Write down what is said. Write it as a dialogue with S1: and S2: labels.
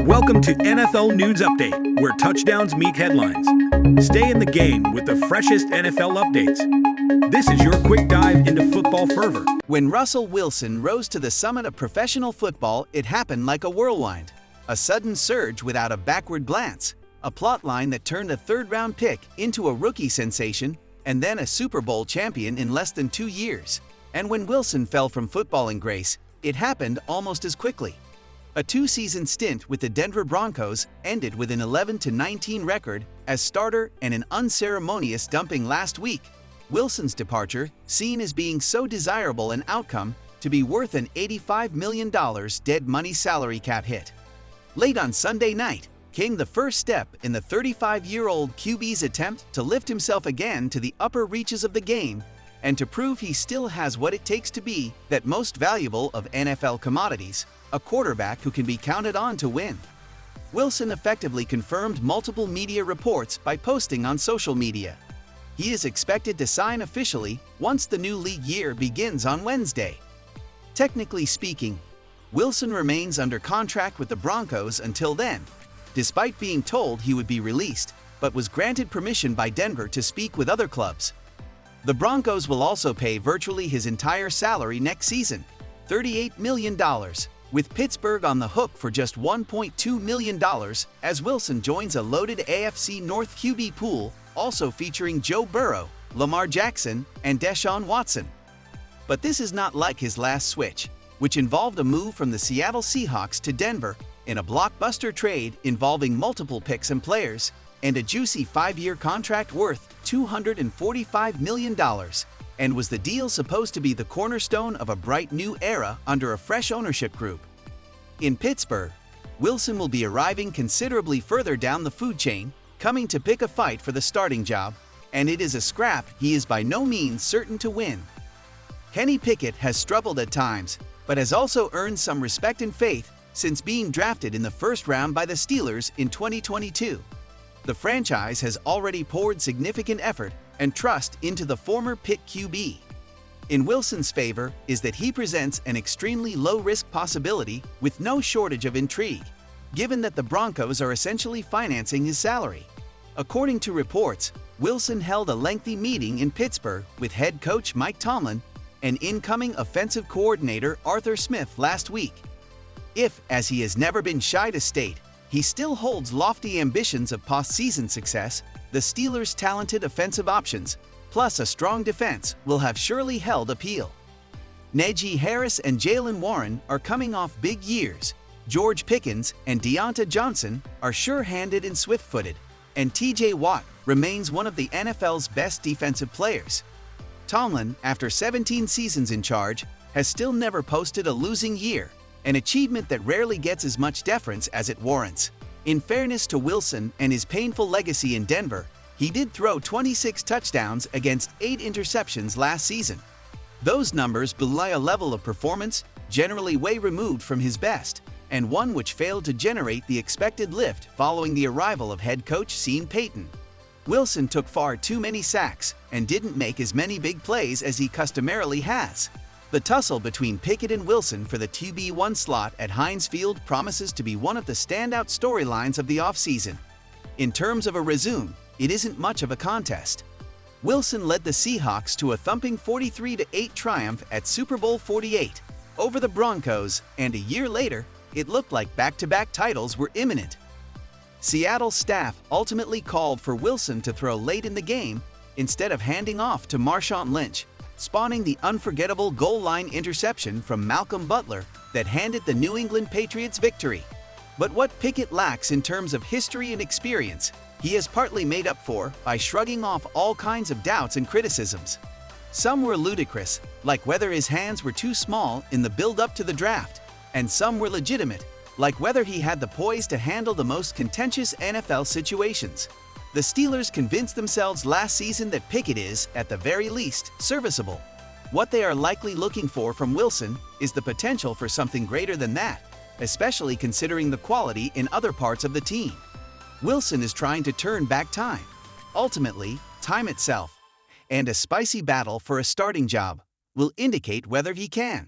S1: Welcome to NFL News Update, where touchdowns meet headlines. Stay in the game with the freshest NFL updates. This is your quick dive into football fervor.
S2: When Russell Wilson rose to the summit of professional football, it happened like a whirlwind. A sudden surge without a backward glance. A plotline that turned a third-round pick into a rookie sensation and then a Super Bowl champion in less than 2 years. And when Wilson fell from footballing grace, it happened almost as quickly. A 2-season stint with the Denver Broncos ended with an 11-19 record as starter and an unceremonious dumping last week. Wilson's departure, seen as being so desirable an outcome to be worth an $85 million dead money salary cap hit. Late on Sunday night came the first step in the 35-year-old QB's attempt to lift himself again to the upper reaches of the game and to prove he still has what it takes to be that most valuable of NFL commodities, a quarterback who can be counted on to win. Wilson effectively confirmed multiple media reports by posting on social media. He is expected to sign officially once the new league year begins on Wednesday. Technically speaking, Wilson remains under contract with the Broncos until then, despite being told he would be released, but was granted permission by Denver to speak with other clubs. The Broncos will also pay virtually his entire salary next season, $38 million, with Pittsburgh on the hook for just $1.2 million as Wilson joins a loaded AFC North QB pool also featuring Joe Burrow, Lamar Jackson, and Deshaun Watson. But this is not like his last switch, which involved a move from the Seattle Seahawks to Denver in a blockbuster trade involving multiple picks and players, and a juicy 5-year contract worth $245 million, and was the deal supposed to be the cornerstone of a bright new era under a fresh ownership group. In Pittsburgh, Wilson will be arriving considerably further down the food chain, coming to pick a fight for the starting job, and it is a scrap he is by no means certain to win. Kenny Pickett has struggled at times, but has also earned some respect and faith since being drafted in the first round by the Steelers in 2022. The franchise has already poured significant effort and trust into the former Pitt QB. In Wilson's favor is that he presents an extremely low-risk possibility with no shortage of intrigue, given that the Broncos are essentially financing his salary. According to reports, Wilson held a lengthy meeting in Pittsburgh with head coach Mike Tomlin and incoming offensive coordinator Arthur Smith last week. If, as he has never been shy to state, he still holds lofty ambitions of postseason success, the Steelers' talented offensive options, plus a strong defense, will have surely held appeal. Najee Harris and Jaylen Warren are coming off big years. George Pickens and Deonta Johnson are sure-handed and swift-footed, and TJ Watt remains one of the NFL's best defensive players. Tomlin, after 17 seasons in charge, has still never posted a losing year, an achievement that rarely gets as much deference as it warrants. In fairness to Wilson and his painful legacy in Denver, he did throw 26 touchdowns against 8 interceptions last season. Those numbers belie a level of performance generally way removed from his best, and one which failed to generate the expected lift following the arrival of head coach Sean Payton. Wilson took far too many sacks and didn't make as many big plays as he customarily has. The tussle between Pickett and Wilson for the QB1 slot at Heinz Field promises to be one of the standout storylines of the offseason. In terms of a resume, it isn't much of a contest. Wilson led the Seahawks to a thumping 43-8 triumph at Super Bowl 48 over the Broncos, and a year later, it looked like back-to-back titles were imminent. Seattle's staff ultimately called for Wilson to throw late in the game instead of handing off to Marshawn Lynch, spawning the unforgettable goal line interception from Malcolm Butler that handed the New England Patriots victory. But what Pickett lacks in terms of history and experience, he has partly made up for by shrugging off all kinds of doubts and criticisms. Some were ludicrous, like whether his hands were too small in the build-up to the draft, and some were legitimate, like whether he had the poise to handle the most contentious NFL situations. The Steelers convinced themselves last season that Pickett is, at the very least, serviceable. What they are likely looking for from Wilson is the potential for something greater than that, especially considering the quality in other parts of the team. Wilson is trying to turn back time. Ultimately, time itself, and a spicy battle for a starting job, will indicate whether he can.